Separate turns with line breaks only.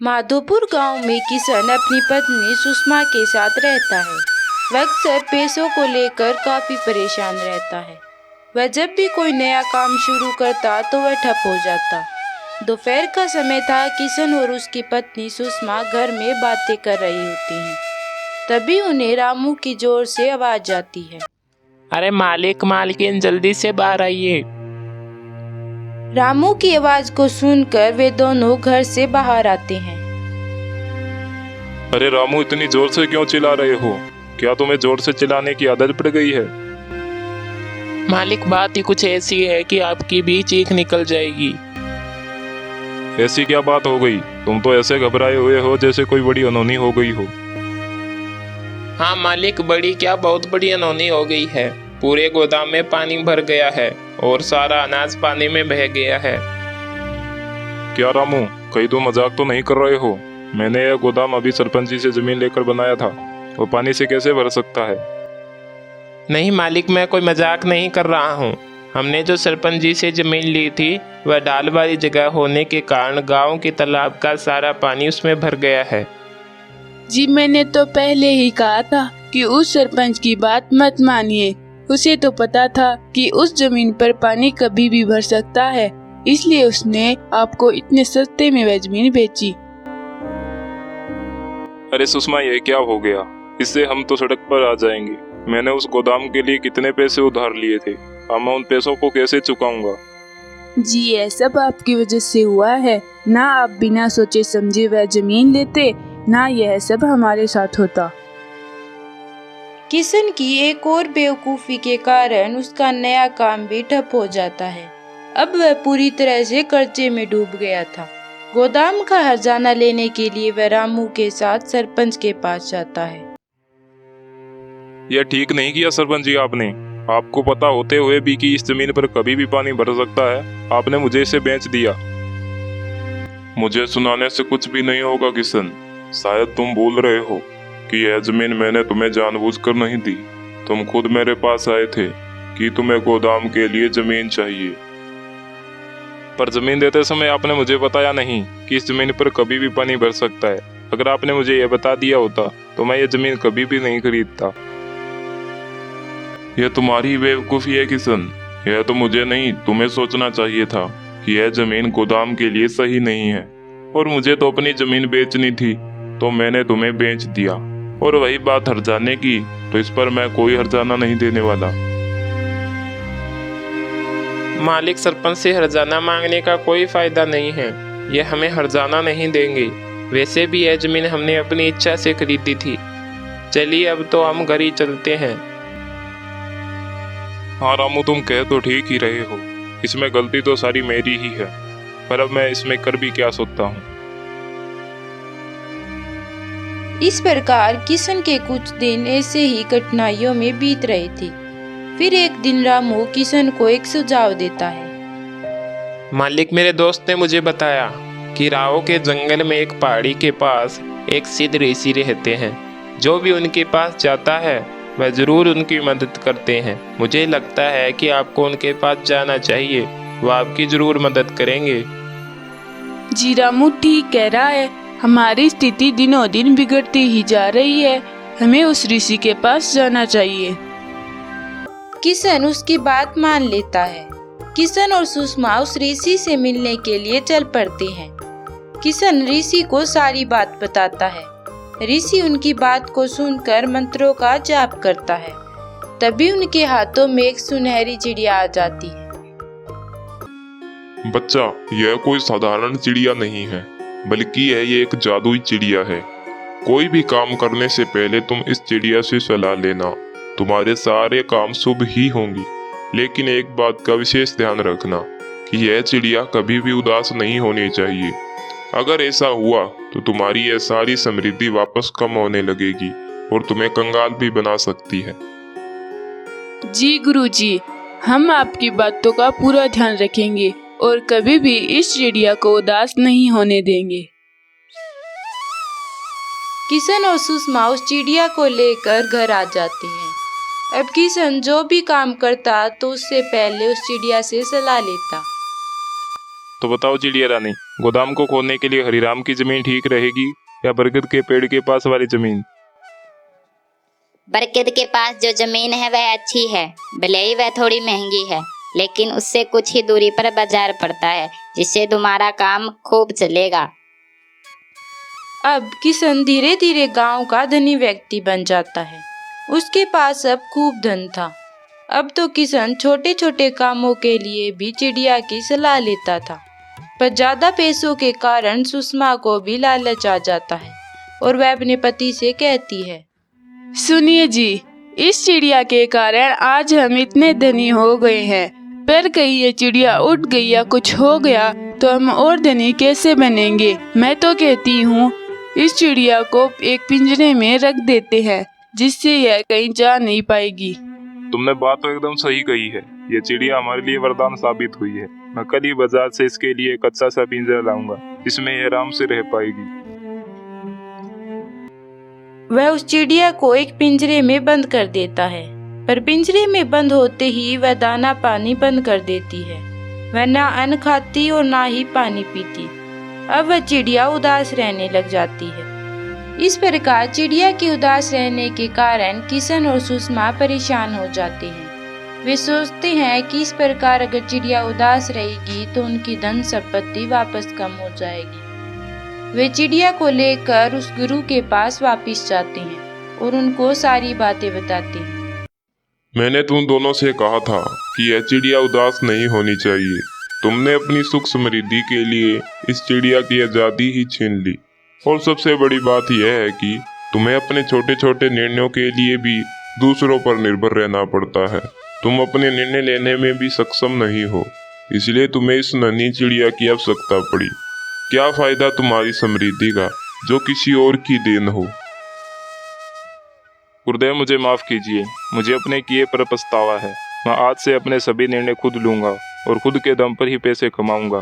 माधोपुर गांव में किशन अपनी पत्नी सुषमा के साथ रहता है। वह अक्सर पैसों को लेकर काफी परेशान रहता है। वह जब भी कोई नया काम शुरू करता तो वह ठप हो जाता। दोपहर का समय था। किशन और उसकी पत्नी सुषमा घर में बातें कर रही होती हैं। तभी उन्हें रामू की जोर से आवाज आती है।
अरे मालिक मालकिन जल्दी से बाहर आइए।
रामू की आवाज को सुनकर वे दोनों घर से बाहर आते हैं।
अरे रामू, इतनी जोर से क्यों चिल्ला रहे हो? क्या तुम्हें जोर से चिल्लाने की आदत पड़ गई है?
मालिक बात ही कुछ ऐसी है कि आपकी भी चीख निकल जाएगी।
ऐसी क्या बात हो गई? तुम तो ऐसे घबराए हुए हो जैसे कोई बड़ी अनहोनी हो गई हो।
हाँ मालिक, बड़ी क्या बहुत बड़ी अनहोनी हो गई है। पूरे गोदाम में पानी भर गया है और सारा अनाज पानी में बह गया है।
क्या रामू, कहीं तुम मजाक तो नहीं कर रहे हो? मैंने यह गोदाम अभी सरपंच जी से जमीन लेकर बनाया था, वो पानी से कैसे भर सकता है?
नहीं मालिक, मैं कोई मजाक नहीं कर रहा हूँ। हमने जो सरपंच जी से जमीन ली थी वह ढाल वाली जगह होने के कारण गांव के तालाब का सारा पानी उसमें भर गया है।
जी मैंने तो पहले ही कहा था कि उस सरपंच की बात मत मानिए। उसे तो पता था कि उस जमीन पर पानी कभी भी भर सकता है, इसलिए उसने आपको इतने सस्ते में वह जमीन बेची।
अरे सुषमा, ये क्या हो गया? इससे हम तो सड़क पर आ जाएंगे। मैंने उस गोदाम के लिए कितने पैसे उधार लिए थे, अब मैं उन पैसों को कैसे चुकाऊंगा?
जी ये सब आपकी वजह से हुआ है। ना आप बिना सोचे समझे वह जमीन लेते, ना यह सब हमारे साथ होता।
किशन की एक और बेवकूफ़ी के कारण उसका नया काम भी ठप हो जाता है। अब वह पूरी तरह से कर्जे में डूब गया था। गोदाम का हर्जाना लेने के लिए वह रामू के साथ सरपंच के पास जाता है।
यह ठीक नहीं किया सरपंच जी आपने। आपको पता होते हुए भी कि इस जमीन पर कभी भी पानी भर सकता है, आपने मुझे इसे बेच दिया। मुझे सुनाने से कुछ भी नहीं होगा किशन। शायद तुम भूल रहे हो कि यह जमीन मैंने तुम्हें जानबूझकर नहीं दी। तुम खुद मेरे पास आए थे कि तुम्हें गोदाम के लिए जमीन चाहिए, पर जमीन देते समय आपने मुझे बताया नहीं कि इस जमीन पर कभी भी पानी भर सकता है। अगर आपने मुझे यह बता दिया होता तो मैं ये जमीन कभी भी नहीं खरीदता। यह तुम्हारी बेवकूफ़ी है किशन। यह तो मुझे नहीं, तुम्हें सोचना चाहिए था कि यह जमीन गोदाम के लिए सही नहीं है, और मुझे तो अपनी जमीन बेचनी थी, तो मैंने तुम्हें बेच दिया। और वही बात हर्जाने की, तो इस पर मैं कोई हर्जाना नहीं देने वाला।
मालिक, सरपंच से हर्जाना मांगने का कोई फायदा नहीं है। यह हमें हर्जाना नहीं देंगे। वैसे भी यह जमीन हमने अपनी इच्छा से खरीदी थी। चलिए अब तो हम घर ही चलते हैं।
हाँ रामू, तुम कह तो ठीक ही रहे हो। इसमें गलती तो सारी मेरी ही है, पर अब मैं इसमें कर भी क्या सकता हूँ।
इस प्रकार किशन के कुछ दिन ऐसे ही कठिनाइयों में बीत रहे थे। फिर एक दिन रामू किशन को एक सुझाव देता है।
मालिक, मेरे दोस्त ने मुझे बताया कि राव के जंगल में एक पहाड़ी के पास एक सिद्ध ऋषि रहते हैं। जो भी उनके पास जाता है वह जरूर उनकी मदद करते हैं। मुझे लगता है कि आपको उनके पास जाना चाहिए, वो आपकी जरूर मदद करेंगे।
जी रामू ठीक कह रहा है। हमारी स्थिति दिनों दिन बिगड़ती ही जा रही है। हमें उस ऋषि के पास जाना चाहिए।
किशन उसकी बात मान लेता है। किशन और सुषमा उस ऋषि से मिलने के लिए चल पड़ते हैं। किशन ऋषि को सारी बात बताता है। ऋषि उनकी बात को सुनकर मंत्रों का जाप करता है। तभी उनके हाथों में एक सुनहरी चिड़िया आ जाती है।
बच्चा, यह कोई साधारण चिड़िया नहीं है, बल्कि यह एक जादुई चिड़िया है। कोई भी काम करने से पहले तुम इस चिड़िया से सलाह लेना। तुम्हारे सारे काम शुभ ही होंगे। लेकिन एक बात का विशेष ध्यान रखना कि यह चिड़िया कभी भी उदास नहीं होनी चाहिए। अगर ऐसा हुआ तो तुम्हारी यह सारी समृद्धि वापस कम होने लगेगी और तुम्हें कंगाल भी बना सकती है।
जी गुरुजी, हम आपकी बातों का पूरा ध्यान रखेंगे और कभी भी इस चिड़िया को उदास नहीं होने देंगे।
किशन और सुषमा उस चिड़िया को लेकर घर आ जाते हैं। अब किशन जो भी काम करता तो उससे पहले उस चिड़िया से सलाह लेता।
तो बताओ चिड़िया रानी, गोदाम को खोलने के लिए हरिराम की जमीन ठीक रहेगी या बरगद के पेड़ के पास वाली जमीन?
बरगद के पास जो जमीन है वह अच्छी है, भले ही वह थोड़ी महंगी है, लेकिन उससे कुछ ही दूरी पर बाजार पड़ता है, जिससे तुम्हारा काम खूब चलेगा।
अब किशन धीरे धीरे गांव का धनी व्यक्ति बन जाता है। उसके पास अब खूब धन था। अब तो किशन छोटे छोटे कामों के लिए भी चिड़िया की सलाह लेता था, पर ज्यादा पैसों के कारण सुषमा को भी लालच आ जाता है और वह अपने पति से कहती है,
सुनिए जी, इस चिड़िया के कारण आज हम इतने धनी हो गए हैं, पर कहीं ये चिड़िया उड़ गई या कुछ हो गया तो हम और धनी कैसे बनेंगे। मैं तो कहती हूँ इस चिड़िया को एक पिंजरे में रख देते हैं, जिससे यह कहीं जा नहीं पाएगी।
तुमने बात तो एकदम सही कही है। ये चिड़िया हमारे लिए वरदान साबित हुई है। मैं कल ही बाजार से इसके लिए एक अच्छा सा पिंजरा लाऊंगा, जिसमें ये आराम से रह पाएगी।
वह उस चिड़िया को एक पिंजरे में बंद कर देता है, पर पिंजरे में बंद होते ही वह दाना पानी बंद कर देती है। वह ना अन्न खाती और ना ही पानी पीती। अब वह चिड़िया उदास रहने लग जाती है। इस प्रकार चिड़िया के उदास रहने के कारण किशन और सुषमा परेशान हो जाते हैं। वे सोचते हैं कि इस प्रकार अगर चिड़िया उदास रहेगी तो उनकी धन संपत्ति वापस कम हो जाएगी। वे चिड़िया को लेकर उस गुरु के पास वापस जाते हैं और उनको सारी बातें बताते हैं।
मैंने तुम दोनों से कहा था कि यह चिड़िया उदास नहीं होनी चाहिए। तुमने अपनी सुख समृद्धि के लिए इस चिड़िया की आज़ादी ही छीन ली। और सबसे बड़ी बात यह है कि तुम्हें अपने छोटे छोटे निर्णयों के लिए भी दूसरों पर निर्भर रहना पड़ता है। तुम अपने निर्णय लेने में भी सक्षम नहीं हो, इसलिए तुम्हें इस नन्ही चिड़िया की आवश्यकता पड़ी। क्या फायदा तुम्हारी समृद्धि का जो किसी और की देन हो। गुरुदेव, मुझे माफ कीजिए, मुझे अपने किए पर पछतावा है। मैं आज से अपने सभी निर्णय खुद लूंगा और खुद के दम पर ही पैसे कमाऊंगा।